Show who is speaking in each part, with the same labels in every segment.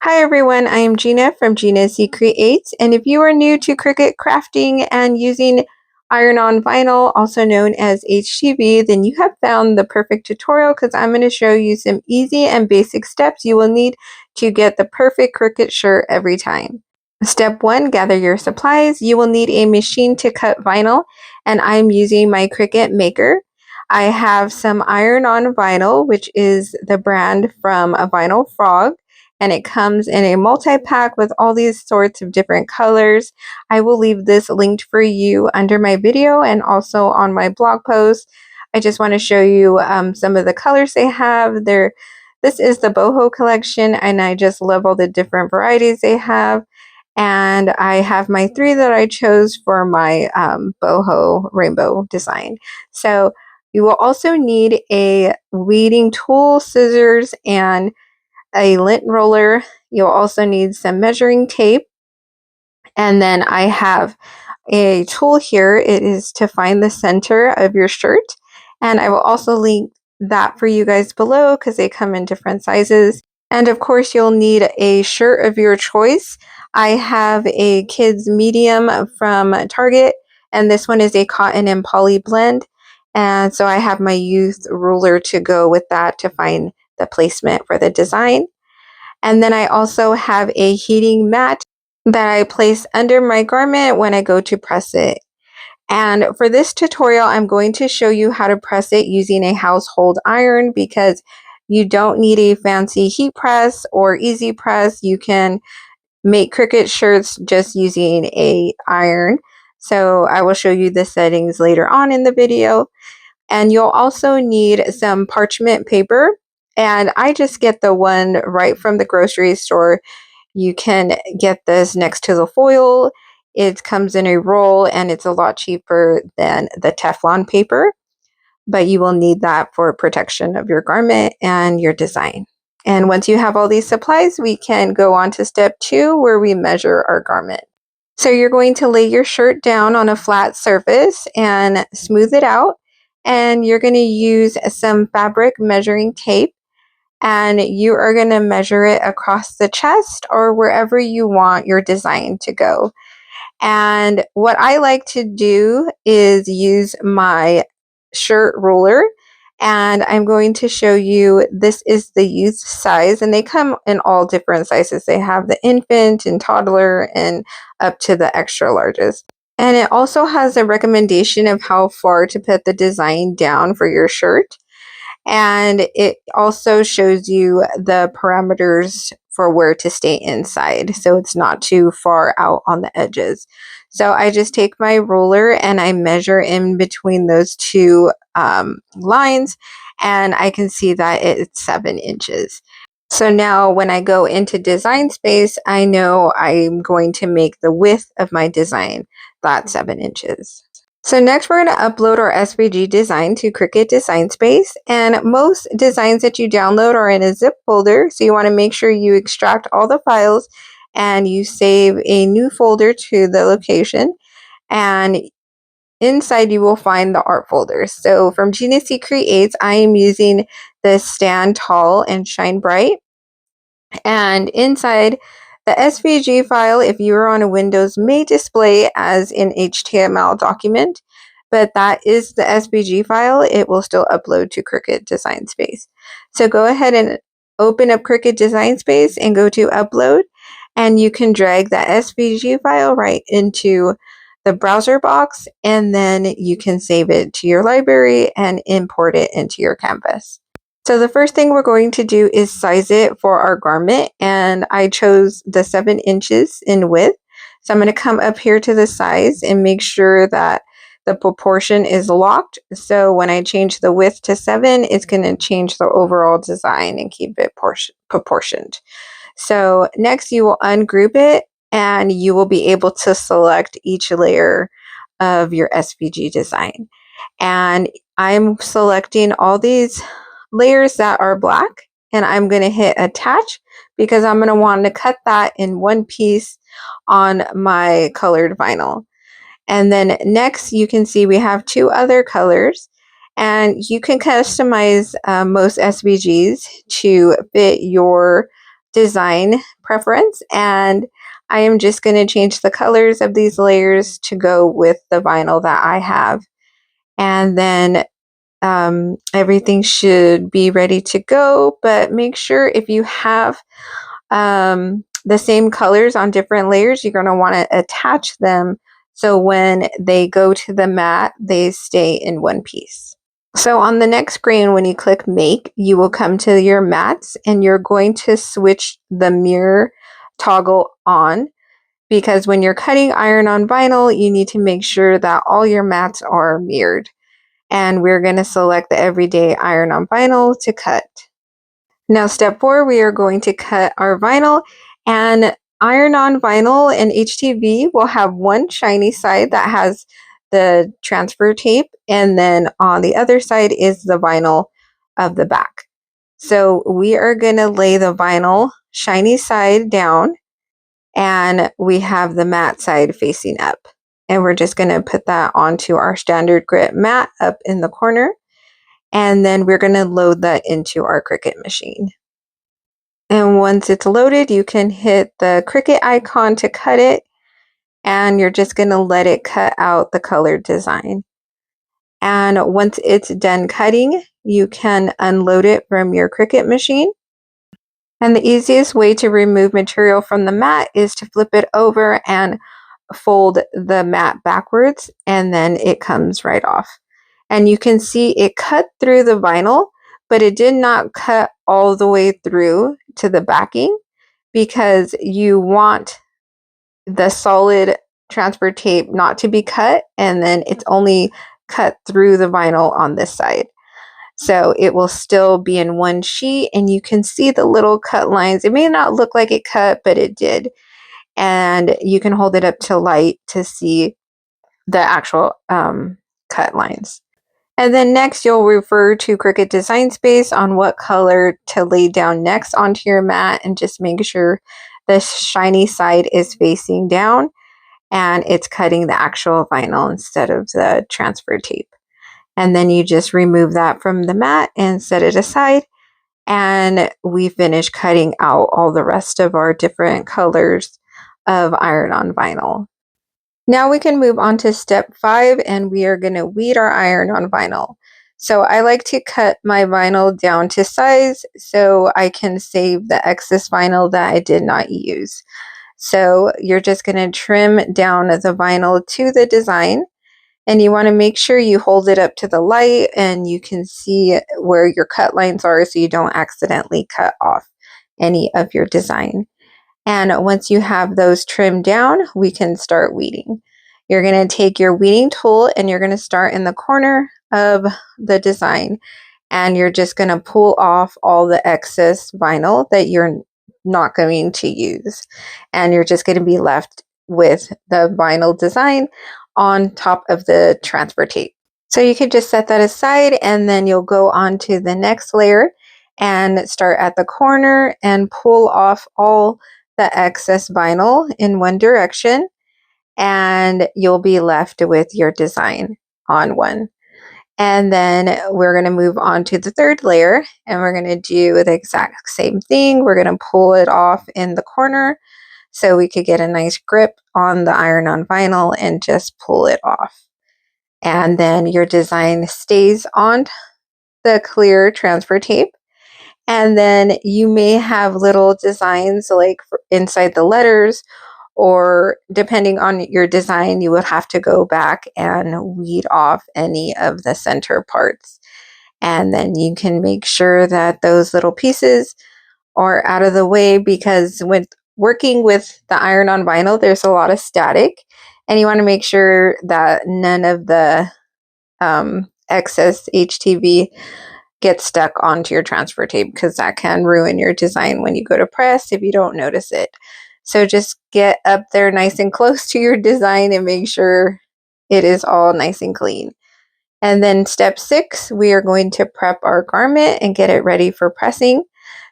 Speaker 1: Hi everyone, I am Gina from Gina C Creates, and if you are new to Cricut crafting and using iron-on vinyl, also known as HTV, then you have found the perfect tutorial because I'm going to show you some easy and basic steps you will need to get the perfect Cricut shirt every time. Step 1, gather your supplies. You will need a machine to cut vinyl, and I'm using my Cricut Maker. I have some iron-on vinyl, which is the brand from a Vinyl Frog, and it comes in a multi-pack with all these sorts of different colors. I will leave this linked for you under my video and also on my blog post. I just want to show you some of the colors they have. This is the boho collection, and I just love all the different varieties they have. And I have my 3 that I chose for my boho rainbow design. So you will also need a weeding tool, scissors, and a lint roller. You'll also need some measuring tape. And then I have a tool here. It is to find the center of your shirt. And I will also link that for you guys below because they come in different sizes. And of course, you'll need a shirt of your choice. I have a kids medium from Target, and this one is a cotton and poly blend. And so I have my youth ruler to go with that to find the placement for the design. And then I also have a heating mat that I place under my garment when I go to press it. And for this tutorial, I'm going to show you how to press it using a household iron because you don't need a fancy heat press or easy press. You can make Cricut shirts just using a iron. So I will show you the settings later on in the video. And you'll also need some parchment paper. And I just get the one right from the grocery store. You can get this next to the foil. It comes in a roll and it's a lot cheaper than the Teflon paper, but you will need that for protection of your garment and your design. And once you have all these supplies, we can go on to step 2 where we measure our garment. So you're going to lay your shirt down on a flat surface and smooth it out. And you're going to use some fabric measuring tape, and you are going to measure it across the chest or wherever you want your design to go. And what I like to do is use my shirt ruler, and I'm going to show you, this is the youth size, and they come in all different sizes. They have the infant and toddler and up to the extra largest. And it also has a recommendation of how far to put the design down for your shirt. And it also shows you the parameters for where to stay inside, so it's not too far out on the edges. So I just take my ruler and I measure in between those two lines, and I can see that it's 7 inches. So now when I go into design space, I know I'm going to make the width of my design that 7 inches. So next we're going to upload our SVG design to Cricut Design Space, and most designs that you download are in a zip folder, so you want to make sure you extract all the files and you save a new folder to the location, and inside you will find the art folders. So from Gina C Creates, I am using the Stand Tall and Shine Bright, and inside the SVG file, if you are on a Windows, may display as an HTML document, but that is the SVG file. It will still upload to Cricut Design Space. So go ahead and open up Cricut Design Space and go to Upload, and you can drag that SVG file right into the browser box, and then you can save it to your library and import it into your canvas. So the first thing we're going to do is size it for our garment, and I chose the 7 inches in width. So I'm going to come up here to the size and make sure that the proportion is locked. So when I change the width to 7, it's going to change the overall design and keep it proportioned. So next you will ungroup it, and you will be able to select each layer of your SVG design. And I'm selecting all these layers that are black, and I'm going to hit attach because I'm going to want to cut that in one piece on my colored vinyl. And then next you can see we have 2 other colors, and you can customize most SVGs to fit your design preference, and I am just going to change the colors of these layers to go with the vinyl that I have. And then everything should be ready to go, but make sure if you have the same colors on different layers, you're going to want to attach them so when they go to the mat, they stay in one piece. So on the next screen, when you click make, you will come to your mats and you're going to switch the mirror toggle on, because when you're cutting iron on vinyl, you need to make sure that all your mats are mirrored. And we're going to select the everyday iron on vinyl to cut. Now, step 4, we are going to cut our vinyl, and iron on vinyl and HTV will have one shiny side that has the transfer tape, and then on the other side is the vinyl of the back. So we are going to lay the vinyl shiny side down, and we have the matte side facing up. And we're just going to put that onto our standard grit mat up in the corner, and then we're going to load that into our Cricut machine. And once it's loaded, you can hit the Cricut icon to cut it, and you're just going to let it cut out the colored design. And once it's done cutting, you can unload it from your Cricut machine. And the easiest way to remove material from the mat is to flip it over and fold the mat backwards, and then it comes right off. And you can see it cut through the vinyl, but it did not cut all the way through to the backing, because you want the solid transfer tape not to be cut, and then it's only cut through the vinyl on this side. So it will still be in one sheet, and you can see the little cut lines. It may not look like it cut, but it did. And you can hold it up to light to see the actual cut lines. And then next, you'll refer to Cricut Design Space on what color to lay down next onto your mat, and just make sure the shiny side is facing down and it's cutting the actual vinyl instead of the transfer tape. And then you just remove that from the mat and set it aside. And we finish cutting out all the rest of our different colors of iron on vinyl. Now we can move on to step 5, and we are going to weed our iron on vinyl. So I like to cut my vinyl down to size so I can save the excess vinyl that I did not use. So you're just going to trim down the vinyl to the design, and you want to make sure you hold it up to the light and you can see where your cut lines are so you don't accidentally cut off any of your design. And once you have those trimmed down, we can start weeding. You're going to take your weeding tool and you're going to start in the corner of the design, and you're just going to pull off all the excess vinyl that you're not going to use. And you're just going to be left with the vinyl design on top of the transfer tape. So you could just set that aside, and then you'll go on to the next layer and start at the corner and pull off all the excess vinyl in one direction, and you'll be left with your design on one. And then we're going to move on to the third layer, and we're going to do the exact same thing. We're going to pull it off in the corner so we could get a nice grip on the iron on vinyl and just pull it off. And then your design stays on the clear transfer tape. And then you may have little designs like inside the letters, or depending on your design, you would have to go back and weed off any of the center parts. And then you can make sure that those little pieces are out of the way, because with working with the iron on vinyl, there's a lot of static, and you want to make sure that none of the excess HTV get stuck onto your transfer tape, because that can ruin your design when you go to press if you don't notice it. So just get up there nice and close to your design and make sure it is all nice and clean. And then step 6, we are going to prep our garment and get it ready for pressing.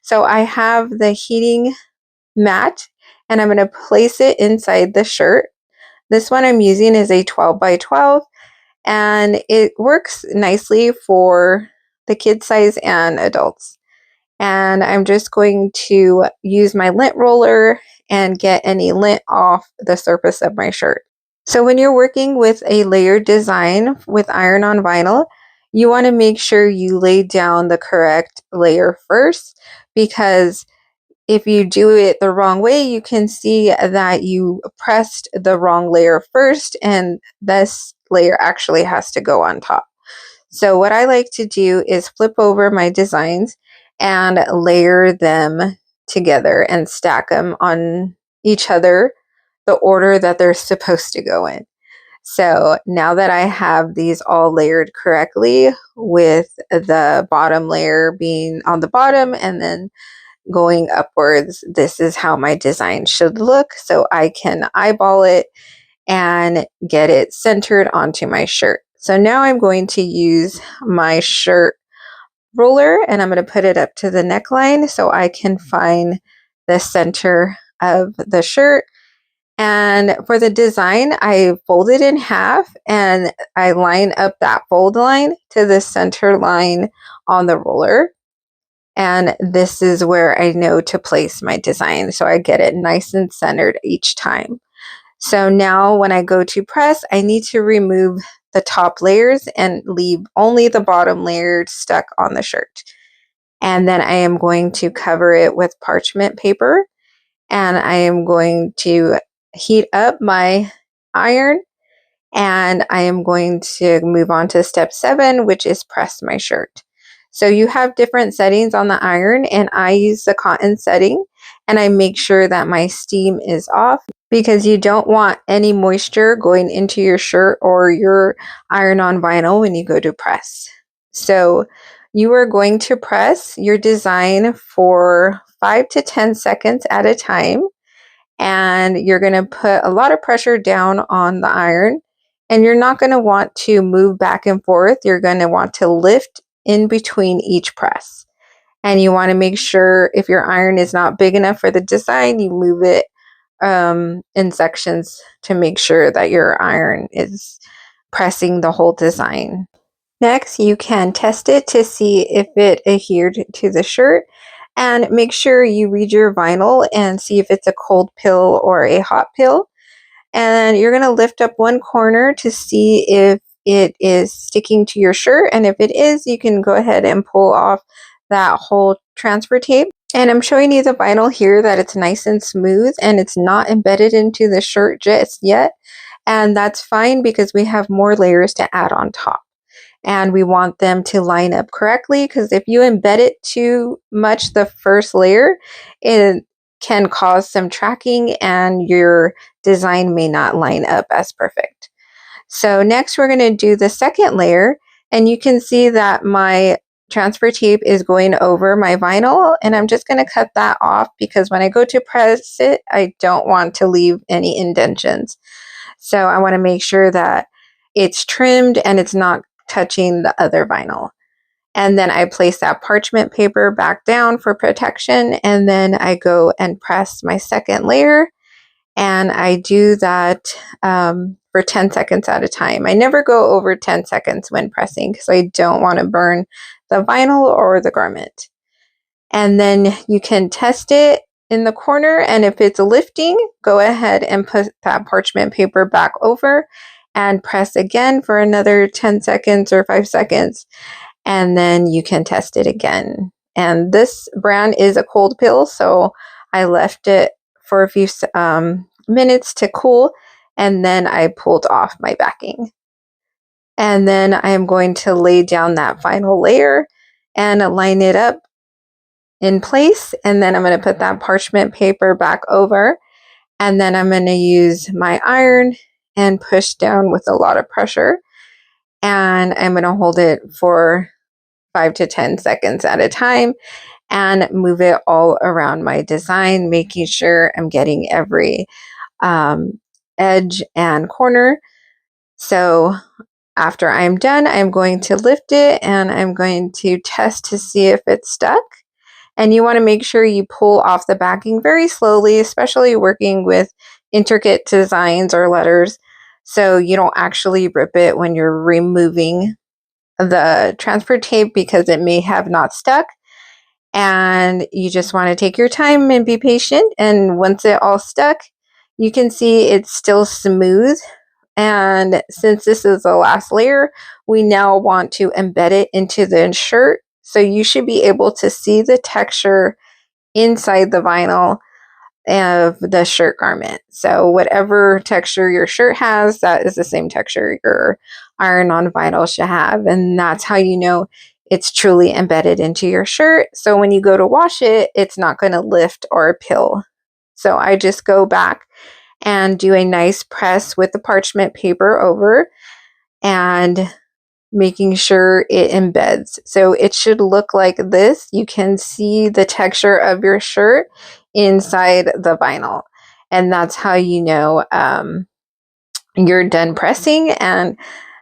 Speaker 1: So I have the heating mat, and I'm going to place it inside the shirt. This one I'm using is a 12 by 12, and it works nicely for the kid size and adults. And I'm just going to use my lint roller and get any lint off the surface of my shirt. So when you're working with a layered design with iron-on vinyl, you want to make sure you lay down the correct layer first, because if you do it the wrong way, you can see that you pressed the wrong layer first, and this layer actually has to go on top. So what I like to do is flip over my designs and layer them together and stack them on each other the order that they're supposed to go in. So now that I have these all layered correctly, with the bottom layer being on the bottom and then going upwards, this is how my design should look. So I can eyeball it and get it centered onto my shirt. So now I'm going to use my shirt ruler and I'm going to put it up to the neckline so I can find the center of the shirt. And for the design, I fold it in half and I line up that fold line to the center line on the ruler. And this is where I know to place my design, so I get it nice and centered each time. So now when I go to press, I need to remove the top layers and leave only the bottom layer stuck on the shirt. And then I am going to cover it with parchment paper, and I am going to heat up my iron, and I am going to move on to step 7, which is press my shirt. So you have different settings on the iron, and I use the cotton setting, and I make sure that my steam is off, because you don't want any moisture going into your shirt or your iron-on vinyl when you go to press. So you are going to press your design for 5 to 10 seconds at a time, and you're going to put a lot of pressure down on the iron, and you're not going to want to move back and forth. You're going to want to lift in between each press, and you want to make sure if your iron is not big enough for the design, you move it in sections to make sure that your iron is pressing the whole design. Next, you can test it to see if it adhered to the shirt, and make sure you read your vinyl and see if it's a cold pill or a hot pill. And you're going to lift up one corner to see if it is sticking to your shirt, and if it is, you can go ahead and pull off that whole transfer tape. And I'm showing you the vinyl here that it's nice and smooth and it's not embedded into the shirt just yet, and that's fine because we have more layers to add on top. And we want them to line up correctly, because if you embed it too much the first layer, it can cause some tracking and your design may not line up as perfect. So next we're going to do the second layer, and you can see that my transfer tape is going over my vinyl, and I'm just going to cut that off because when I go to press it, I don't want to leave any indentions. So I want to make sure that it's trimmed and it's not touching the other vinyl. And then I place that parchment paper back down for protection, and then I go and press my second layer, and I do that for 10 seconds at a time. I never go over 10 seconds when pressing because I don't want to burn the vinyl or the garment. And then you can test it in the corner, and if it's lifting, go ahead and put that parchment paper back over and press again for another 10 seconds or 5 seconds, and then you can test it again. And this brand is a cold pill, so I left it for a few minutes to cool, and then I pulled off my backing. And then I am going to lay down that final layer and line it up in place, and then I'm going to put that parchment paper back over, and then I'm going to use my iron and push down with a lot of pressure, and I'm going to hold it for 5 to 10 seconds at a time and move it all around my design, making sure I'm getting every edge and corner. So after I'm done, I'm going to lift it and I'm going to test to see if it's stuck. And you want to make sure you pull off the backing very slowly, especially working with intricate designs or letters, so you don't actually rip it when you're removing the transfer tape because it may have not stuck. And you just want to take your time and be patient. And once it all stuck, you can see it's still smooth. And since this is the last layer, we now want to embed it into the shirt. So you should be able to see the texture inside the vinyl of the shirt garment. So whatever texture your shirt has, that is the same texture your iron-on vinyl should have. And that's how you know it's truly embedded into your shirt. So when you go to wash it, it's not going to lift or peel. So I just go back and do a nice press with the parchment paper over and making sure it embeds. So it should look like this. You can see the texture of your shirt inside the vinyl. And that's how you know you're done pressing and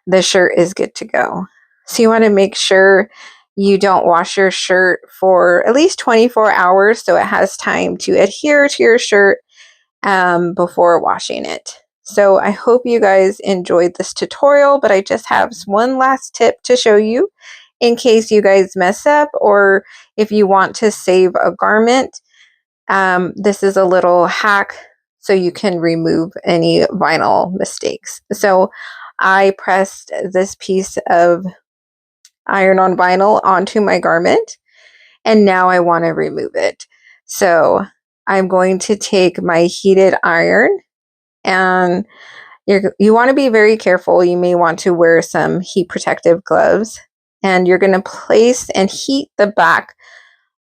Speaker 1: the shirt is good to go. So you want to make sure you don't wash your shirt for at least 24 hours so it has time to adhere to your shirt before washing it. So I hope you guys enjoyed this tutorial, but I just have one last tip to show you in case you guys mess up or if you want to save a garment. This is a little hack so you can remove any vinyl mistakes. So I pressed this piece of iron-on vinyl onto my garment and now I want to remove it. So I'm going to take my heated iron, and you want to be very careful. You may want to wear some heat protective gloves, and you're going to place and heat the back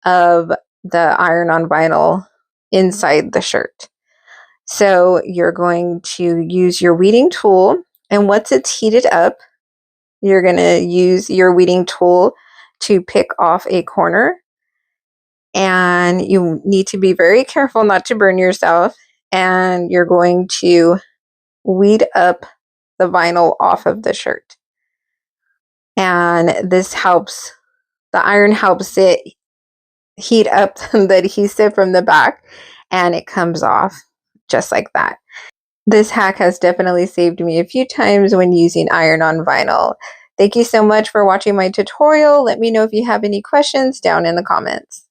Speaker 1: of the iron-on vinyl inside the shirt. So you're going to use your weeding tool, and once it's heated up, you're going to use your weeding tool to pick off a corner. And you need to be very careful not to burn yourself. And you're going to weed up the vinyl off of the shirt. And this helps, the iron helps it heat up the adhesive from the back and it comes off just like that. This hack has definitely saved me a few times when using iron-on vinyl. Thank you so much for watching my tutorial. Let me know if you have any questions down in the comments.